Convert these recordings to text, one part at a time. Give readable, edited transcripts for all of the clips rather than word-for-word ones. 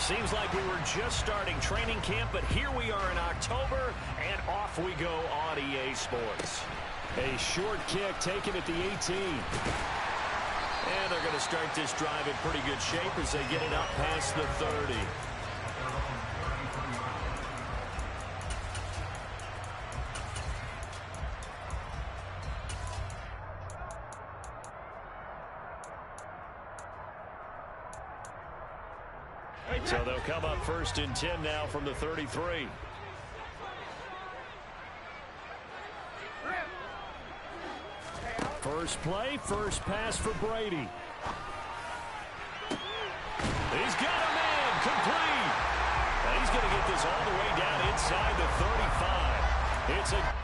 Seems like we were just starting training camp, but here we are in October, and off we go on EA Sports. A short kick taken at the 18. And they're going to start this drive in pretty good shape as they get it up past the 30. So they'll come up 1st and 10 now from the 33. First play, first pass for Brady. He's got a man, complete. And he's going to get this all the way down inside the 35. It's a...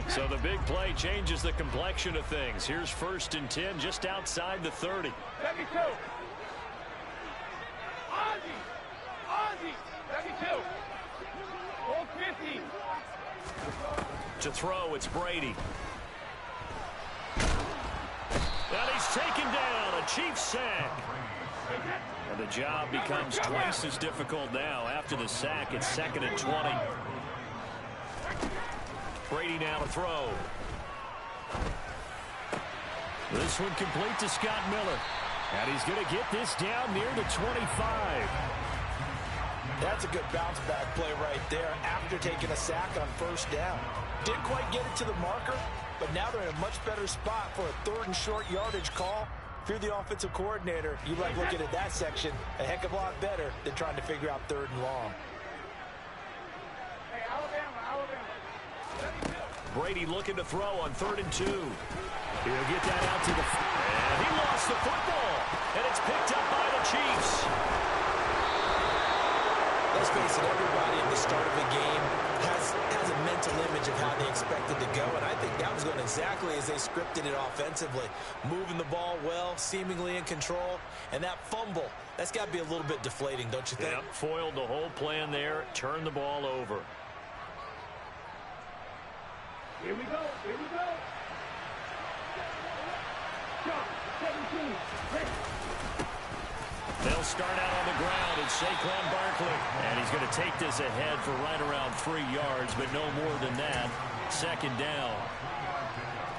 So the big play changes the complexion of things. Here's 1st and 10 just outside the 30. To throw, it's Brady. And he's taken down, a Chiefs sack. And the job becomes twice as difficult now. After the sack, it's 2nd and 20. Brady now to throw. This one complete to Scott Miller. And he's going to get this down near the 25. That's a good bounce back play right there after taking a sack on 1st down. Didn't quite get it to the marker, but now they're in a much better spot for a 3rd and short yardage call. If you're the offensive coordinator, you like looking at that section a heck of a lot better than trying to figure out 3rd and long. Brady looking to throw on 3rd and 2. He'll get that out to the... And he lost the football. And it's picked up by the Chiefs. Let's face it, everybody at the start of a game has a mental image of how they expected to go, and I think that was going exactly as they scripted it offensively. Moving the ball well, seemingly in control, and that fumble, that's got to be a little bit deflating, don't you think? Yep, foiled the whole plan there, turned the ball over. Here we go. Here we go. Shot, 17. They'll start out on the ground. It's Saquon Barkley. And he's going to take this ahead for right around 3 yards, but no more than that. 2nd down.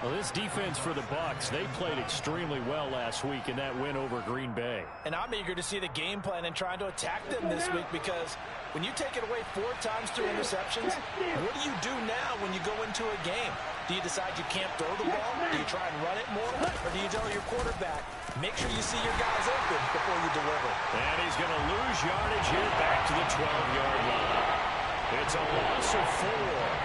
Well, this defense for the Bucs, they played extremely well last week in that win over Green Bay. And I'm eager to see the game plan and trying to attack them this week, because when you take it away 4 times through interceptions, what do you do now when you go into a game? Do you decide you can't throw the ball? Do you try and run it more? Or do you tell your quarterback, make sure you see your guys open before you deliver? And he's going to lose yardage here back to the 12-yard line. It's a loss of 4.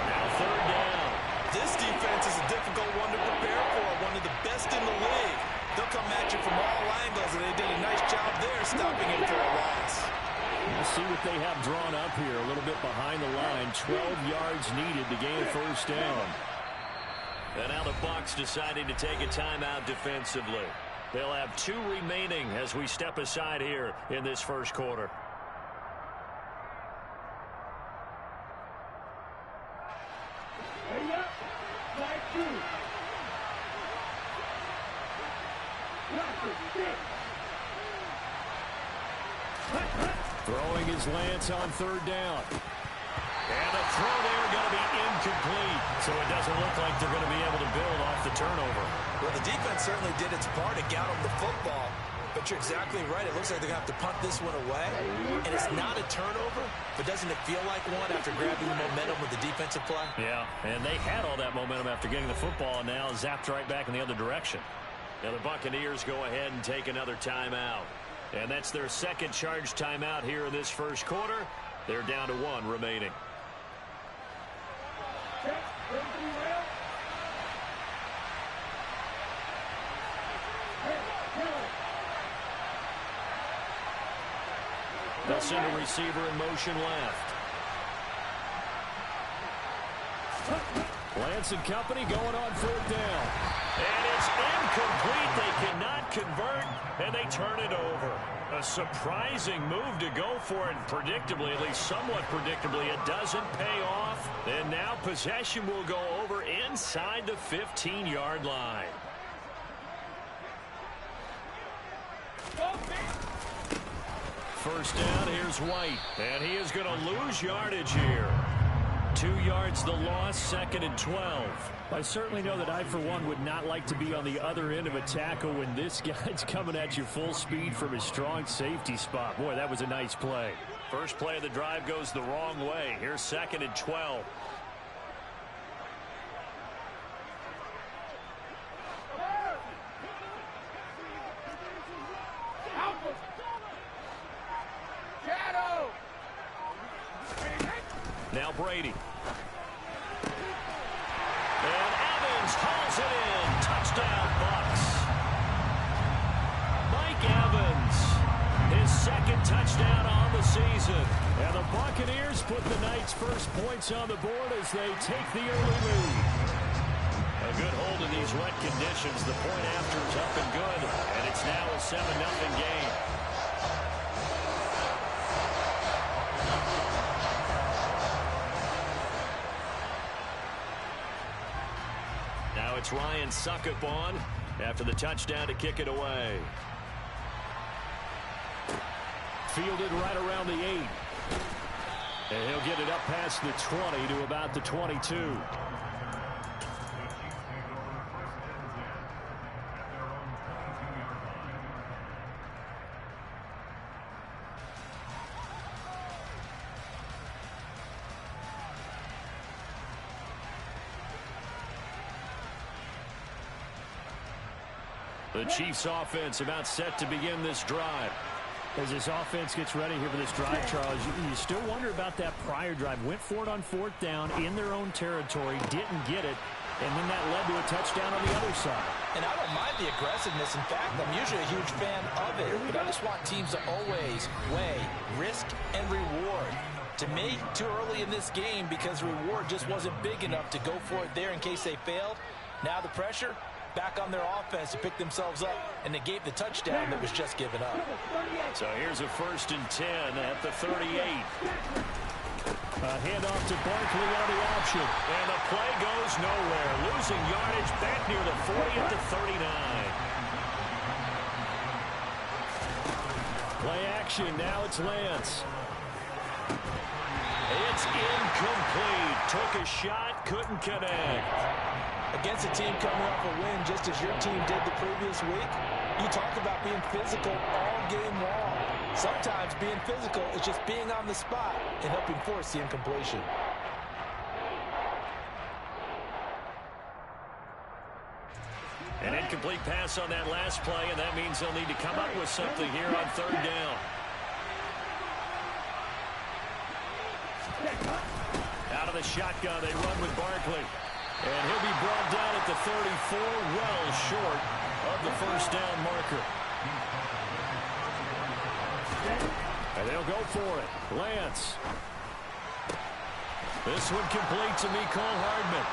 Now 3rd down. This defense is a difficult one to prepare for, one of the best in the league. They'll come at you from all angles, and they did a nice job there stopping him for a loss. We'll see what they have drawn up here. A little bit behind the line. 12 yards needed to gain a first down. And now the Bucs deciding to take a timeout defensively. They'll have 2 remaining as we step aside here in this first quarter. Hurry up. Slide 2. Lock it. 6. Throwing his Lance on third down. And the throw there going to be incomplete. So it doesn't look like they're going to be able to build off the turnover. Well, the defense certainly did its part to get them the football. But you're exactly right. It looks like they're going to have to punt this one away. And it's not a turnover, but doesn't it feel like one after grabbing the momentum with the defensive play? Yeah, and they had all that momentum after getting the football, and now zapped right back in the other direction. Now the Buccaneers go ahead and take another timeout. And that's their second charge timeout here in this first quarter. They're down to 1 remaining. They'll send a receiver in motion left. Lance and company going on fourth down. And it's incomplete. They cannot convert, and they turn it over. A surprising move to go for it. Predictably, at least somewhat predictably, it doesn't pay off. And now possession will go over inside the 15-yard line. First down, here's White. And he is going to lose yardage here. 2 yards the loss, 2nd and 12. I certainly know that I, for one, would not like to be on the other end of a tackle when this guy's coming at you full speed from his strong safety spot. Boy, that was a nice play. First play of the drive goes the wrong way. Here's 2nd and 12. Now Brady. And Evans hauls it in. Touchdown, Bucs. Mike Evans, his 2nd touchdown on the season. And the Buccaneers put the Knights' first points on the board as they take the early lead. A good hold in these wet conditions. The point after is up and good. And it's now a 7-0 game. Now it's Ryan Suckup on after the touchdown to kick it away. Fielded right around the 8. And he'll get it up past the 20 to about the 22. The Chiefs offense about set to begin this drive. As this offense gets ready here for this drive, Charles, you still wonder about that prior drive. Went for it on 4th down in their own territory, didn't get it, and then that led to a touchdown on the other side. And I don't mind the aggressiveness. In fact, I'm usually a huge fan of it. But I just want teams to always weigh risk and reward. To me, too early in this game because reward just wasn't big enough to go for it there in case they failed. Now the pressure back on their offense to pick themselves up, and they gave the touchdown that was just given up. So here's a 1st and 10 at the 38. A handoff to Barkley on the option. And the play goes nowhere. Losing yardage back near the 40 at the 39. Play action. Now it's Lance. It's incomplete. Took a shot, couldn't connect. Against a team coming off a win just as your team did the previous week, you talk about being physical all game long. Sometimes being physical is just being on the spot and helping force the incompletion. An incomplete pass on that last play, and that means they'll need to come up with something here on 3rd down. Out of the shotgun, they run with Barkley. And he'll be brought down at the 34, well short of the 1st down marker. And they'll go for it. Lance. This one complete to Mecole Hardman.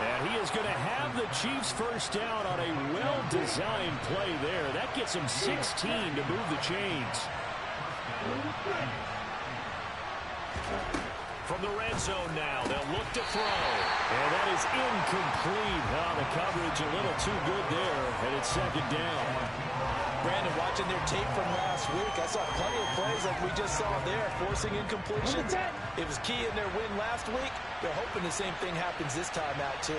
And he is going to have the Chiefs first down on a well-designed play there. That gets him 16 to move the chains. From the red zone now, they'll look to throw. And that is incomplete. Oh, the coverage a little too good there, and it's second down. Brandon, watching their tape from last week, I saw plenty of plays like we just saw there, forcing incompletions. It was key in their win last week. They're hoping the same thing happens this time out, too.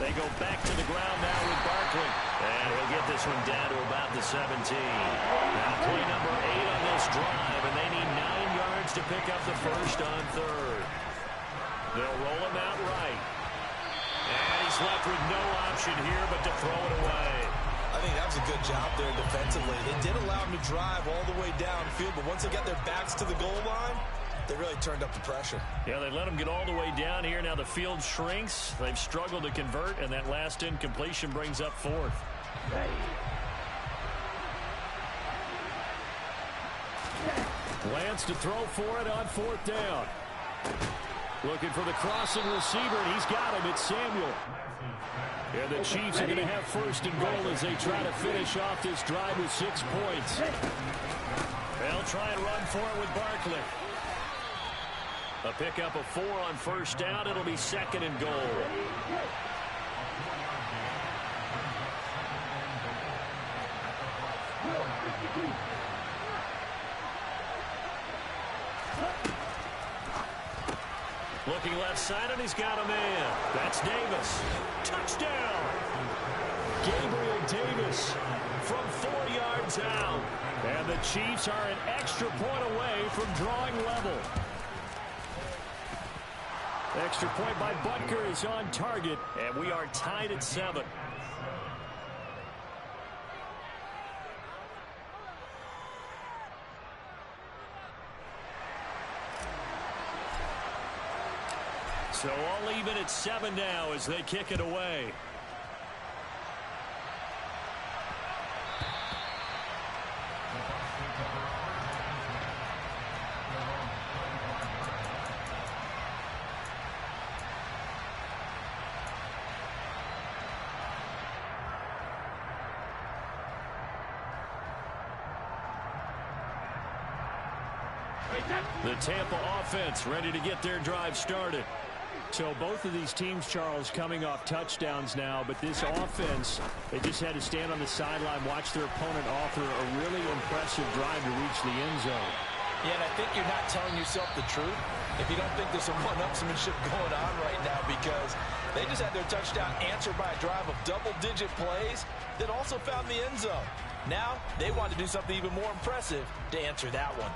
They go back to the ground now with Barkley. And he'll get this one down to about the 17. Now play number 8 on this drive, and they need 9 yards to pick up the first on third. They'll roll him out right. And he's left with no option here but to throw it away. I think that was a good job there defensively. They did allow him to drive all the way downfield, but once they got their backs to the goal line, they really turned up the pressure. Yeah, they let him get all the way down here. Now the field shrinks. They've struggled to convert, and that last incompletion brings up fourth. Lance to throw for it on fourth down. Looking for the crossing receiver, and he's got him. It's Samuel. And the Chiefs are going to have first and goal as they try to finish off this drive with 6 points. They'll try and run for it with Barkley. A pickup of 4 on first down. It'll be second and goal. Looking left side, and he's got a man. That's Davis. Touchdown! Gabriel Davis From 4 yards out. And the Chiefs are an extra point away from drawing level. Extra point by Butker is on target. And we are tied at 7. So all even at 7 now as they kick it away. The Tampa offense ready to get their drive started. So both of these teams, Charles, coming off touchdowns now, but this offense, they just had to stand on the sideline, watch their opponent offer a really impressive drive to reach the end zone. Yeah, and I think you're not telling yourself the truth if you don't think there's some one-upsmanship going on right now, because they just had their touchdown answered by a drive of double-digit plays that also found the end zone. Now they want to do something even more impressive to answer that one.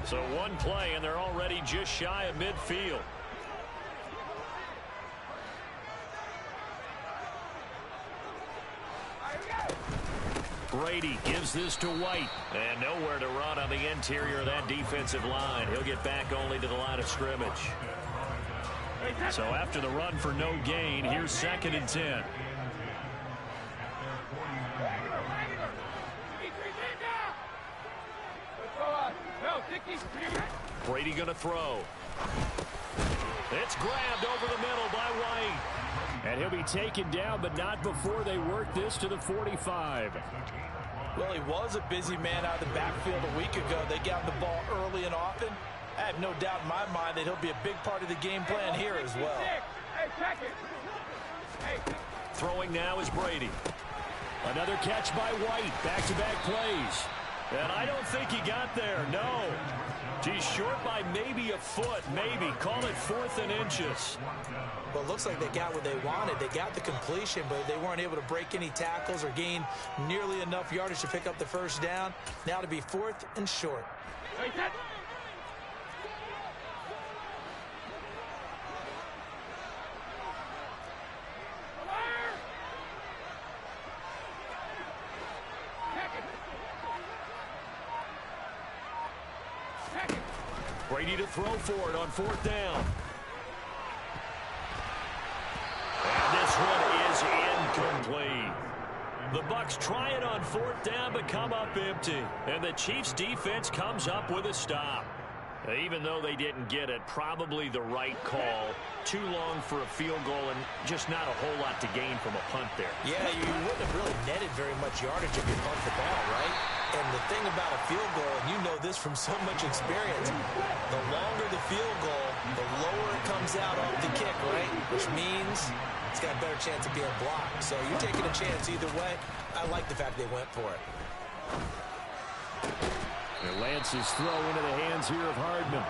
So one play, and they're already just shy of midfield. Brady gives this to White. And nowhere to run on the interior of that defensive line. He'll get back only to the line of scrimmage. So after the run for no gain, here's 2nd and 10. Brady going to throw. It's grabbed over the middle by White. And he'll be taken down, but not before they work this to the 45. Well, he was a busy man out of the backfield a week ago. They got him the ball early and often. I have no doubt in my mind that he'll be a big part of the game plan here as well. Throwing now is Brady. Another catch by White. Back-to-back plays. And I don't think he got there, no. He's short by maybe a foot, maybe. Call it 4th and inches. Well, it looks like they got what they wanted. They got the completion, but they weren't able to break any tackles or gain nearly enough yardage to pick up the first down. Now to be 4th and short. Brady to throw for it on 4th down. And this one is incomplete. The Bucs try it on 4th down, but come up empty. And the Chiefs defense comes up with a stop. Even though they didn't get it, probably the right call. Too long for a field goal and just not a whole lot to gain from a punt there. Yeah, you wouldn't have really netted very much yardage if you punt the ball, right? And the thing about a field goal, and you know this from so much experience, the longer the field goal, the lower it comes out off the kick, right? Which means it's got a better chance of being blocked. So you're taking a chance either way. I like the fact they went for it. And Lance's throw into the hands here of Hardman.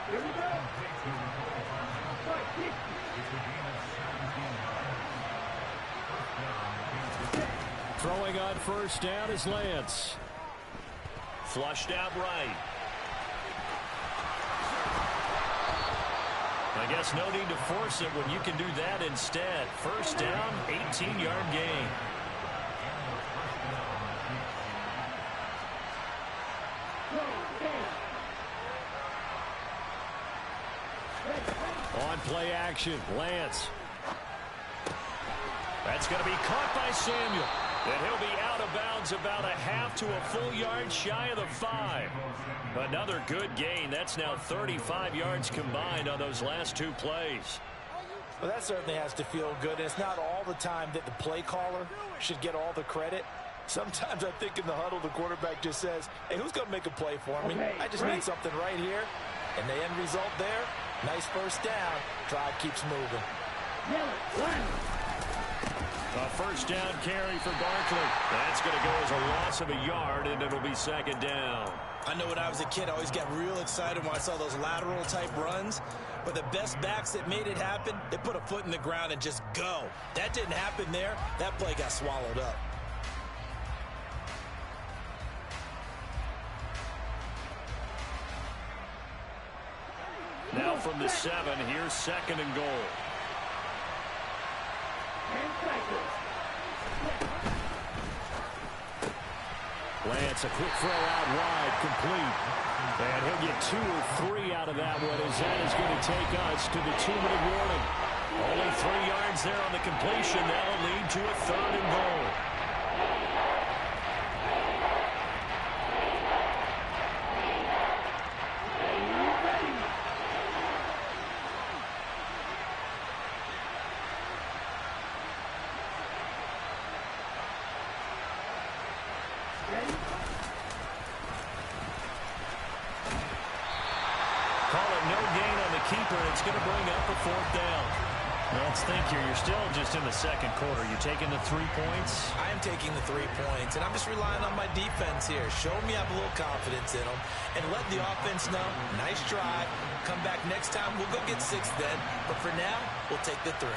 Here we go. Throwing on 1st down is Lance. Flushed out right. I guess no need to force it when you can do that instead. 1st down, 18-yard gain. On play action, Lance. That's going to be caught by Samuel. And he'll be out of bounds about a half to a full yard shy of the 5. Another good gain. That's now 35 yards combined on those last 2 plays. Well, that certainly has to feel good. And it's not all the time that the play caller should get all the credit. Sometimes I think in the huddle, the quarterback just says, hey, who's going to make a play for me? I just need something right here. And the end result there, nice 1st down. Drive keeps moving. A 1st down carry for Barkley. That's going to go as a loss of a yard, and it'll be 2nd down. I know when I was a kid, I always got real excited when I saw those lateral-type runs. But the best backs that made it happen, they put a foot in the ground and just go. That didn't happen there. That play got swallowed up. Now from the 7, here's 2nd and goal. Lance, a quick throw out wide, complete. And he'll get 2 or 3 out of that one as that is going to take us to the 2-minute warning. Only 3 yards there on the completion. That'll lead to a 3rd and goal. It's going to bring up a 4th down. Let's think here. You're still just in the 2nd quarter. You taking the 3 points? I am taking the 3 points, and I'm just relying on my defense here. Show me I have a little confidence in them, and let the offense know, nice drive. Come back next time. We'll go get 6 then, but for now, we'll take the 3.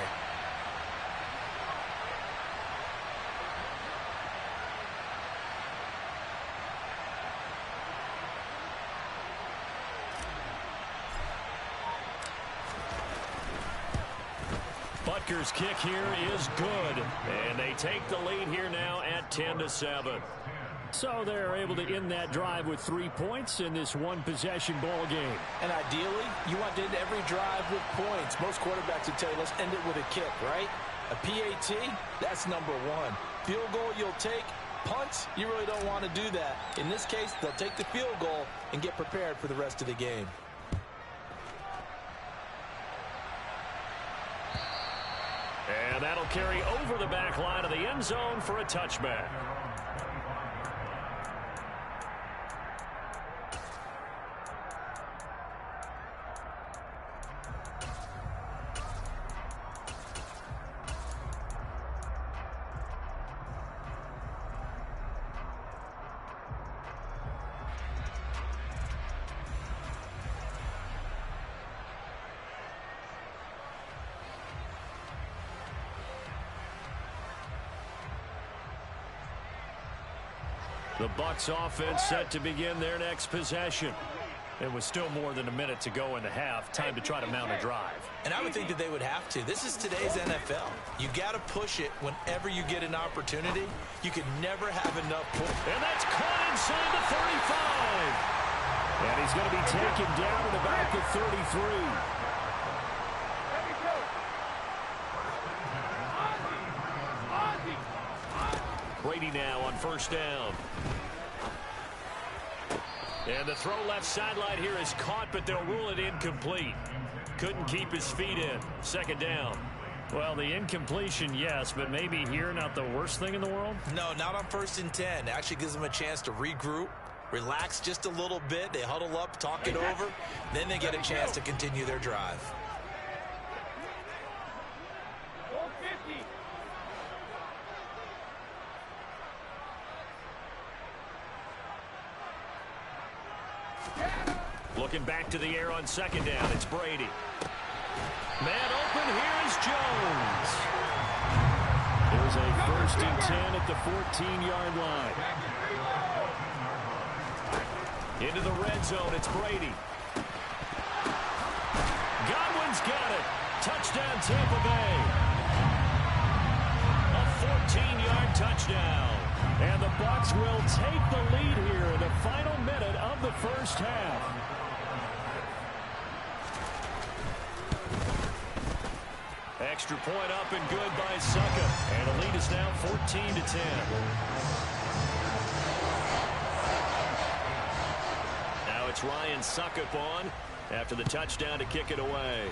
Butker's kick here is good, and they take the lead here now at 10-7. So they're able to end that drive with 3 points in this one-possession ball game. And ideally, you want to end every drive with points. Most quarterbacks would tell you, let's end it with a kick, right? A PAT, that's number 1. Field goal you'll take. Punts, you really don't want to do that. In this case, they'll take the field goal and get prepared for the rest of the game. And that'll carry over the back line of the end zone for a touchback. The Bucs offense set to begin their next possession. It was still more than a minute to go in the half. Time to try to mount a drive. And I would think that they would have to. This is today's NFL. You got to push it whenever you get an opportunity. You can never have enough points. And that's caught inside the 35. And he's going to be taken down at about the 33. Brady now on first down. And the throw left sideline here is caught, but they'll rule it incomplete. Couldn't keep his feet in. Second down. Well, the incompletion, yes, but maybe here not the worst thing in the world? No, not on 1st and 10. Actually gives them a chance to regroup, relax just a little bit. They huddle up, talk it over. Then they get a chance to continue their drive. Looking back to the air on second down. It's Brady. Man open. Here is Jones. There's a 1st and 10 at the 14-yard line. Into the red zone. It's Brady. Godwin's got it. Touchdown, Tampa Bay. A 14-yard touchdown. And the Bucs will take the lead here in the final minute of the first half. Extra point up and good by Suckup. And the lead is now 14-10. Now it's Ryan Suckup on after the touchdown to kick it away.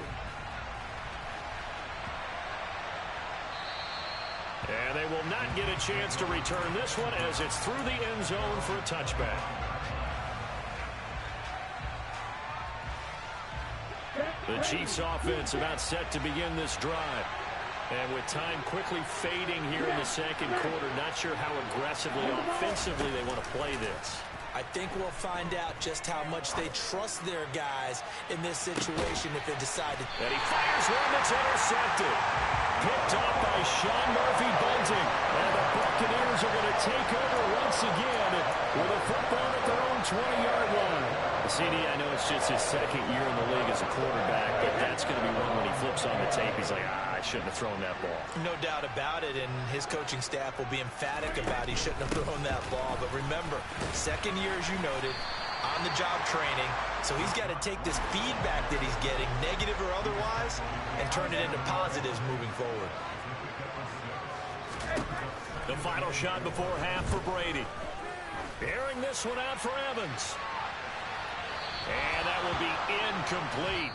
And they will not get a chance to return this one as it's through the end zone for a touchback. The Chiefs offense about set to begin this drive. And with time quickly fading here in the second quarter, not sure how aggressively, offensively they want to play this. I think we'll find out just how much they trust their guys in this situation if they decide to. And he fires one that's intercepted. Picked up by Sean Murphy-Bunting. And the Buccaneers are going to take over once again with a football at their own 20-yard line. CD, I know it's just his second year in the league as a quarterback, but that's going to be one when he flips on the tape. He's like, I shouldn't have thrown that ball. No doubt about it, and his coaching staff will be emphatic about he shouldn't have thrown that ball. But remember, second year, as you noted, on-the-job training, so he's got to take this feedback that he's getting, negative or otherwise, and turn it into positives moving forward. The final shot before half for Brady. Airing this one out for Evans. And that will be incomplete.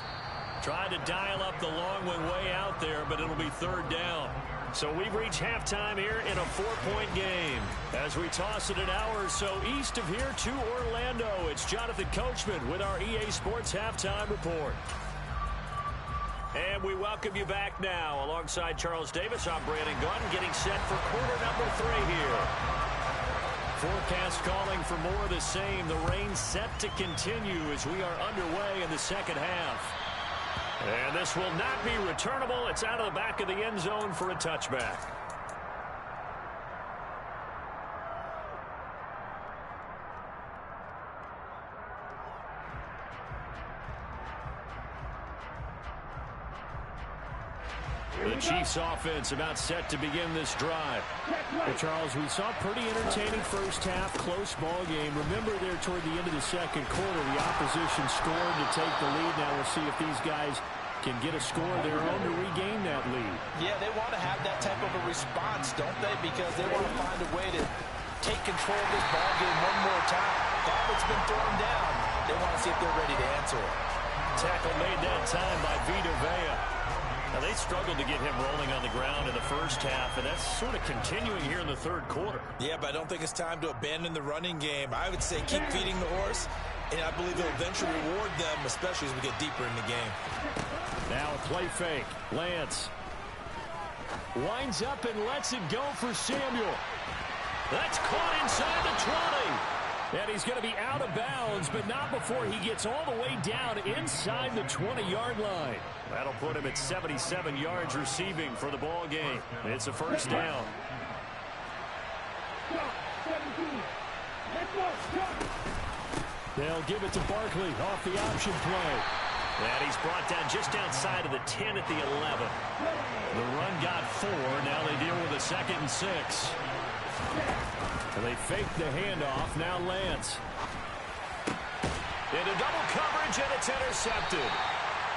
Tried to dial up the long one way out there, but it'll be third down. So we've reached halftime here in a 4-point game. As we toss it an hour or so east of here to Orlando, it's Jonathan Coachman with our EA Sports Halftime Report. And we welcome you back now. Alongside Charles Davis, I'm Brandon Gunn, getting set for quarter number 3 here. Forecast calling for more of the same. The rain set to continue as we are underway in the second half. And this will not be returnable. It's out of the back of the end zone for a touchback. The Chiefs offense about set to begin this drive. Well, Charles, we saw pretty entertaining first half, close ball game. Remember there toward the end of the second quarter, the opposition scored to take the lead. Now we'll see if these guys can get a score of their own to regain that lead. Yeah, they want to have that type of a response, don't they? Because they want to find a way to take control of this ball game one more time. Garbage been thrown down. They want to see if they're ready to answer it. Tackle made that time by Vita Vea. Now, they struggled to get him rolling on the ground in the first half, and that's sort of continuing here in the third quarter. Yeah, but I don't think it's time to abandon the running game. I would say keep feeding the horse, and I believe it'll eventually reward them, especially as we get deeper in the game. Now a play fake. Lance winds up and lets it go for Samuel. That's caught inside the 20. And he's going to be out of bounds, but not before he gets all the way down inside the 20-yard line. That'll put him at 77 yards receiving for the ball game. It's a first down. They'll give it to Barkley off the option play. And he's brought down just outside of the 10 at the 11. The run got 4. Now they deal with a 2nd and 6. And they fake the handoff. Now Lance. Into double coverage, and it's intercepted.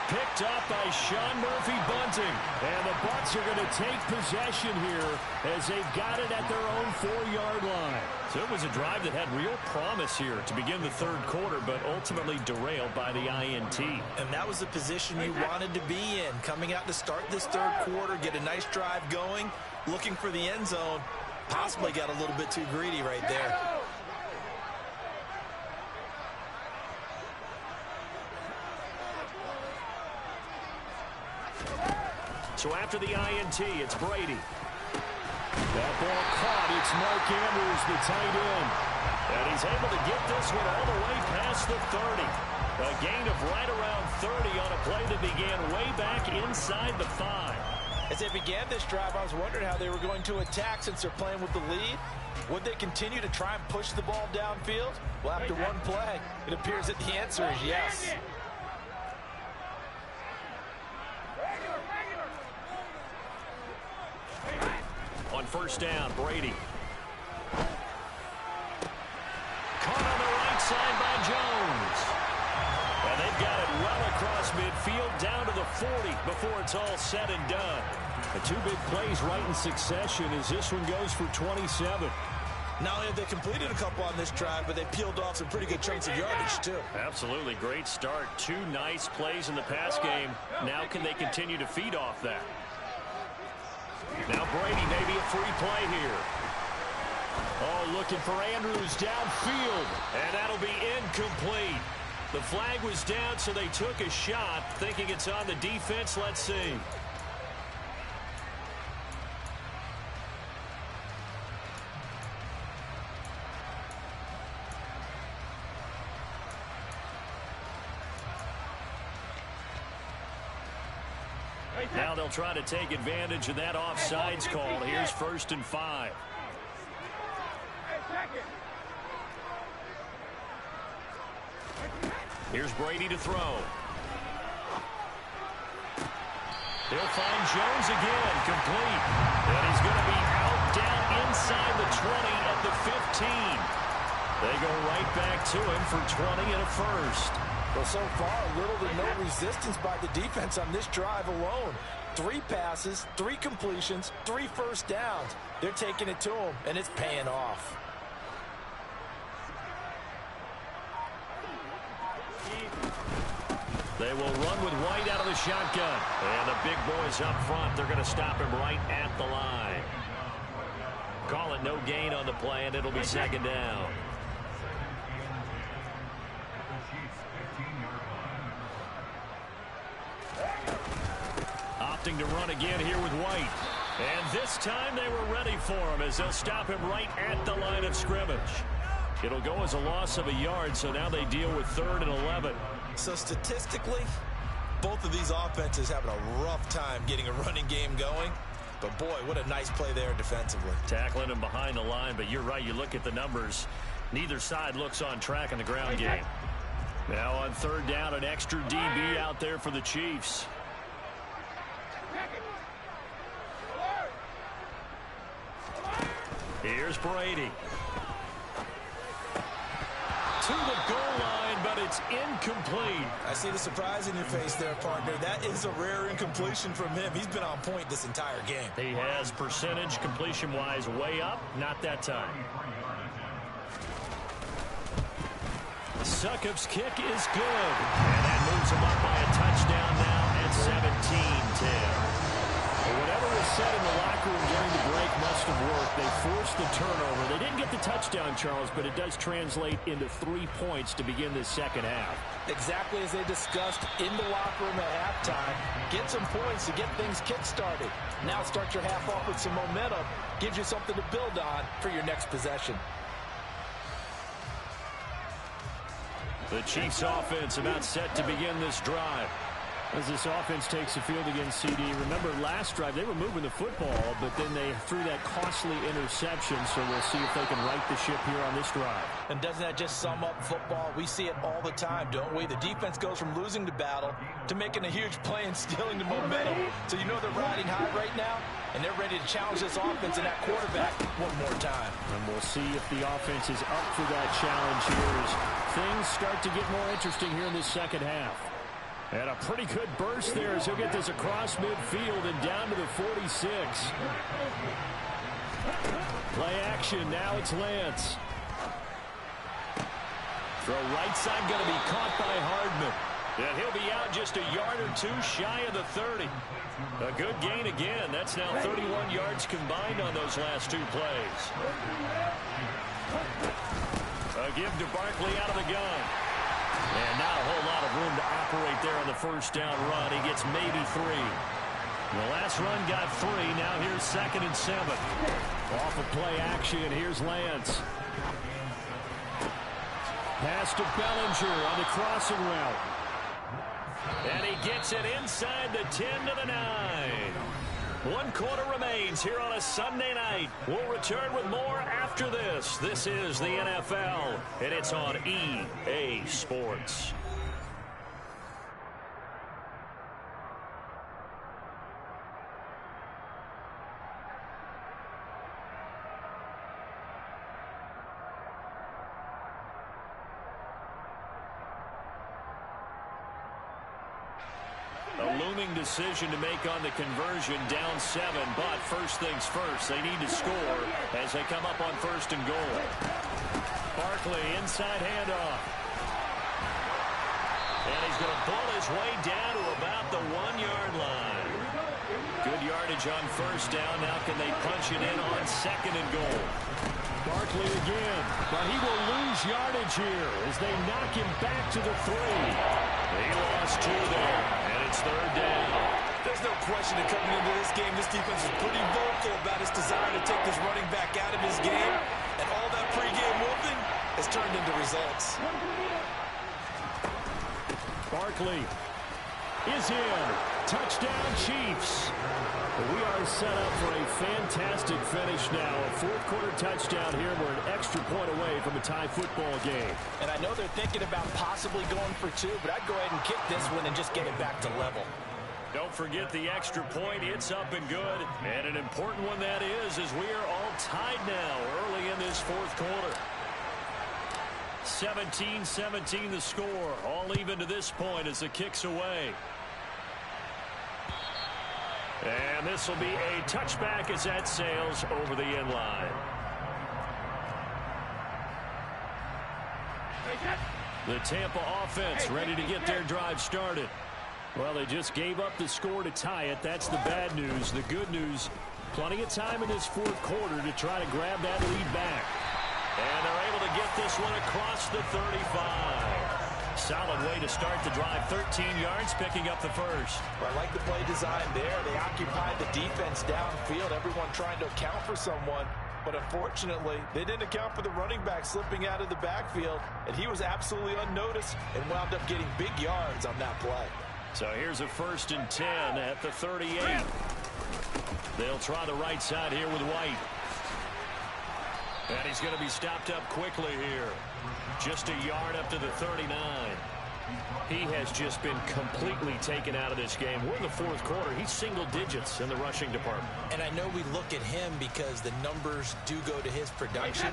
Picked up by Sean Murphy-Bunting. And the Bucs are going to take possession here as they've got it at their own 4-yard line. So it was a drive that had real promise here to begin the third quarter, but ultimately derailed by the INT. And that was the position you wanted to be in. Coming out to start this third quarter, get a nice drive going, looking for the end zone. Possibly got a little bit too greedy right there. So after the INT, it's Brady. That ball caught. It's Mark Andrews, the tight end. And he's able to get this one all the way past the 30. A gain of right around 30 on a play that began way back inside the 5. As they began this drive, I was wondering how they were going to attack since they're playing with the lead. Would they continue to try and push the ball downfield? Well, after one play, it appears that the answer is yes. On first down, Brady. Caught on the right side by Jones. And they've got it well across midfield down to the 40 before it's all said and done. The two big plays right in succession as this one goes for 27. Not only have they completed a couple on this drive, but they peeled off some pretty good chunks of yardage, too. Absolutely. Great start. Two nice plays in the pass game. Now can they continue to feed off that? Now Brady, maybe a free play here. Oh, looking for Andrews downfield. And that'll be incomplete. The flag was down, so they took a shot, thinking it's on the defense. Let's see. Now they'll try to take advantage of that offsides call. Here's 1st and 5. Here's Brady to throw. He'll find Jones again, complete. And he's going to be out down inside the 20 at the 15. They go right back to him for 20 and a first. Well, so far, little to no resistance by the defense on this drive alone. 3 passes, 3 completions, 3 first downs. They're taking it to them, and it's paying off. They will run with White out of the shotgun. And the big boys up front, they're going to stop him right at the line. Call it no gain on the play, and it'll be 2nd down. Opting to run again here with White. And this time they were ready for him as they'll stop him right at the line of scrimmage. It'll go as a loss of a yard, so now they deal with 3rd and 11. So statistically, both of these offenses having a rough time getting a running game going. But boy, what a nice play there defensively. Tackling him behind the line, but you're right, you look at the numbers. Neither side looks on track in the ground game. Now on 3rd down, an extra DB out there for the Chiefs. Here's Brady. To the goal line, but it's incomplete. I see the surprise in your face there, partner. That is a rare incompletion from him. He's been on point this entire game. He has percentage completion-wise way up. Not that time. Succop's kick is good. And that moves him up by a touchdown now at 17-10. Whatever was said in the locker room during the break must have worked. They forced the turnover. They didn't get the touchdown, Charles, but it does translate into 3 points to begin this second half. Exactly as they discussed in the locker room at halftime. Get some points to get things kick-started. Now start your half off with some momentum. Gives you something to build on for your next possession. The Chiefs offense about set to begin this drive. As this offense takes the field against CD, remember last drive they were moving the football, but then they threw that costly interception, so we'll see if they can right the ship here on this drive. And doesn't that just sum up football? We see it all the time, don't we? The defense goes from losing the battle to making a huge play and stealing the momentum. So you know they're riding high right now, and they're ready to challenge this offense and that quarterback one more time. And we'll see if the offense is up for that challenge here as things start to get more interesting here in this second half. And a pretty good burst there as he'll get this across midfield and down to the 46. Play action. Now it's Lance. Throw right side going to be caught by Hardman. And he'll be out just a yard or two shy of the 30. A good gain again. That's now 31 yards combined on those last two plays. A give to Barkley out of the gun. And not a whole lot of room to operate there on the first down run. He gets maybe 3. The last run got 3. Now here's 2nd and 7. Off of play action, here's Lance. Pass to Bellinger on the crossing route. And he gets it inside the 10 to the 9. 1 quarter remains here on a Sunday night. We'll return with more after this. This is the NFL, and it's on EA Sports. A looming decision to make on the conversion, down 7, but first things first, they need to score as they come up on 1st and goal. Barkley, inside handoff. And he's going to pull his way down to about the 1-yard line. Good yardage on 1st down. Now can they punch it in on 2nd and goal? Barkley again, but he will lose yardage here as they knock him back to the 3. He lost 2 there, and it's 3rd down. There's no question that coming into this game, this defense is pretty vocal about its desire to take this running back out of his game, and all that pregame whooping has turned into results. Barkley is in. Touchdown, Chiefs. We are set up for a fantastic finish now. A 4th quarter touchdown here. We're an extra point away from a tie football game. And I know they're thinking about possibly going for 2, but I'd go ahead and kick this one and just get it back to level. Don't forget the extra point. It's up and good. And an important one that is, as we are all tied now early in this 4th quarter. 17-17 the score. All even to this point as the kick's away. And this will be a touchback as that sails over the end line. The Tampa offense ready to get their drive started. Well, they just gave up the score to tie it. That's the bad news. The good news, plenty of time in this 4th quarter to try to grab that lead back. And they're able to get this one across the 35. Solid way to start the drive. 13 yards, picking up the 1st. I like the play design there. They occupied the defense downfield, everyone trying to account for someone. But unfortunately, they didn't account for the running back slipping out of the backfield, and he was absolutely unnoticed and wound up getting big yards on that play. So here's a 1st and 10 at the 38. They'll try the right side here with White. And he's going to be stopped up quickly here. Just a yard up to the 39. He has just been completely taken out of this game. We're in the 4th quarter. He's single digits in the rushing department. And I know we look at him because the numbers do go to his production.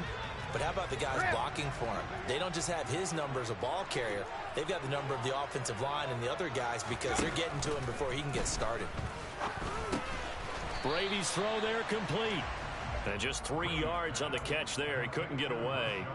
But how about the guys blocking for him? They don't just have his number as a ball carrier. They've got the number of the offensive line and the other guys because they're getting to him before he can get started. Brady's throw there complete. And just 3 yards on the catch there. He couldn't get away.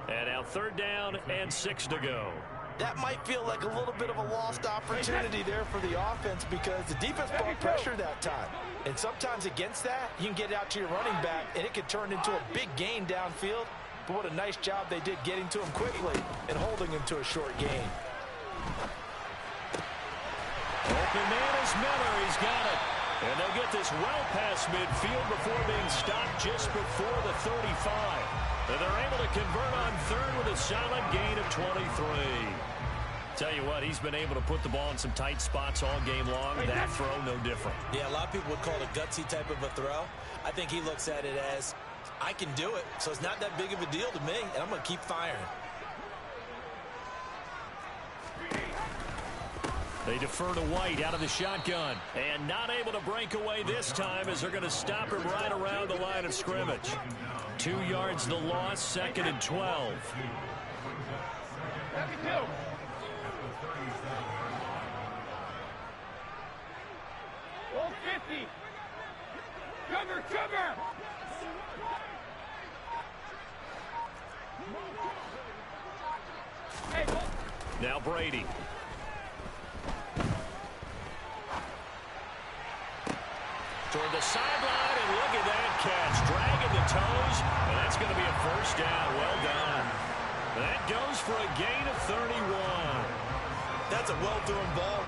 And now 3rd down and 6 to go. That might feel like a little bit of a lost opportunity there for the offense because the defense brought pressure that time. And sometimes against that, you can get out to your running back, and it can turn into a big gain downfield. But what a nice job they did getting to him quickly and holding him to a short gain. Open man is Miller. He's got it. And they'll get this well past midfield before being stopped just before the 35. And they're able to convert on 3rd with a solid gain of 23. Tell you what, he's been able to put the ball in some tight spots all game long. That throw, no different. Yeah, a lot of people would call it a gutsy type of a throw. I think he looks at it as, I can do it, so it's not that big of a deal to me, and I'm going to keep firing. They defer to White out of the shotgun. And not able to break away this time as they're going to stop him right around the line of scrimmage. 2 yards the loss, 2nd and 12. Cover! Now Brady. Toward the sideline, and look at that catch. Dragging the toes, and that's going to be a first down. Well done. That goes for a gain of 31. That's a well-thrown ball.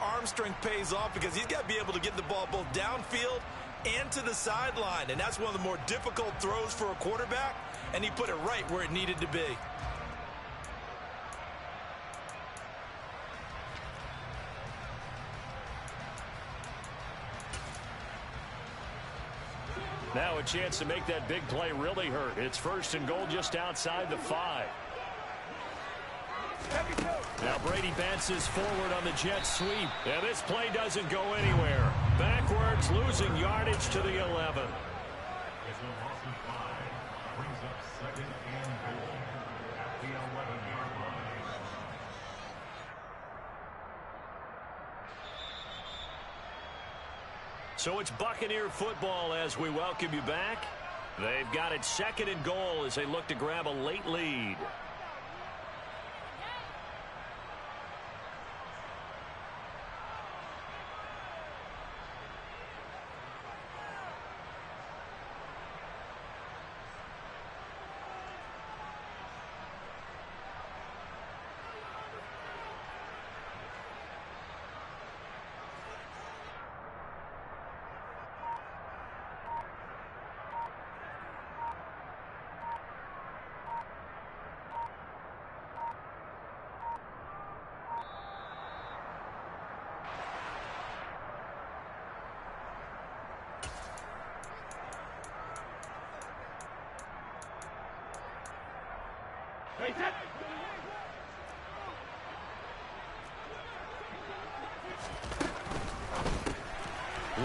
Arm strength pays off because he's got to be able to get the ball both downfield and to the sideline, and that's one of the more difficult throws for a quarterback, and he put it right where it needed to be. Now a chance to make that big play really hurt. It's 1st and goal just outside the 5. Now Brady bounces forward on the jet sweep. And this play doesn't go anywhere. Backwards, losing yardage to the 11. So it's Buccaneer football as we welcome you back. They've got it 2nd and goal as they look to grab a late lead.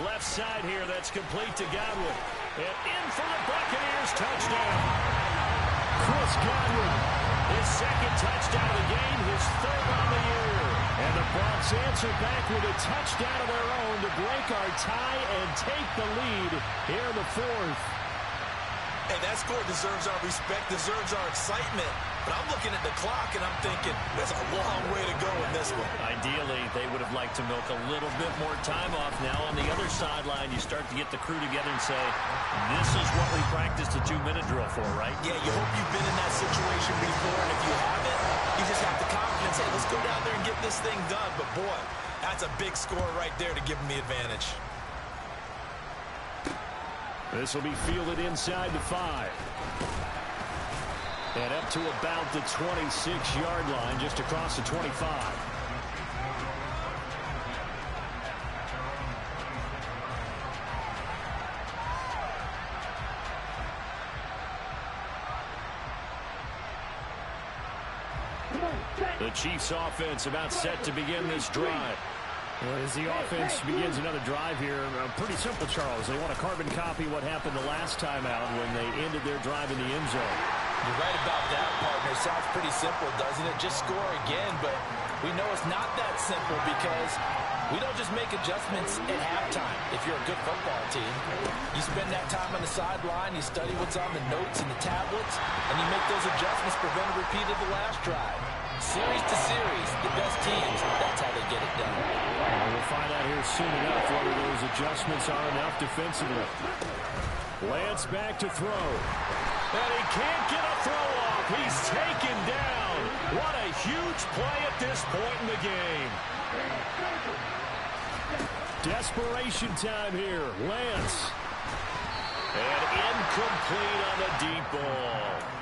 Left side here, that's complete to Godwin. And in for the Buccaneers, touchdown. Chris Godwin, his 2nd touchdown of the game, his 3rd on the year. And the Bucs answer back with a touchdown of their own to break our tie and take the lead here in the 4th. Hey, that score deserves our respect, deserves our excitement. But I'm looking at the clock, and I'm thinking, there's a long way to go in this one. Ideally, they would have liked to milk a little bit more time off. Now on the other sideline, you start to get the crew together and say, this is what we practiced a 2-minute drill for, right? Yeah, you hope you've been in that situation before, and if you haven't, you just have the confidence, hey, let's go down there and get this thing done. But, boy, that's a big score right there to give them the advantage. This will be fielded inside the 5. And up to about the 26-yard line, just across the 25. The Chiefs offense about set to begin this drive. Well, as the offense begins another drive here, pretty simple, Charles. They want to carbon copy what happened the last time out when they ended their drive in the end zone. You're right about that, partner. Sounds pretty simple, doesn't it? Just score again, but we know it's not that simple because we don't just make adjustments at halftime if you're a good football team. You spend that time on the sideline, you study what's on the notes and the tablets, and you make those adjustments, prevent a repeat of the last drive. Series to series, the best teams, that's how they get it done. We'll find out here soon enough whether those adjustments are enough defensively. Lance back to throw. And he can't get a throw off. He's taken down. What a huge play at this point in the game. Desperation time here. Lance. And incomplete on the deep ball.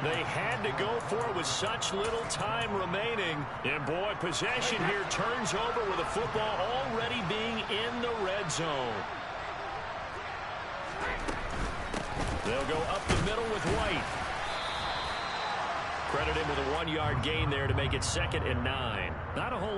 They had to go for it with such little time remaining. And, boy, possession here turns over with the football already being in the red zone. They'll go up the middle with White. Credit him with a 1-yard gain there to make it 2nd and 9. Not a whole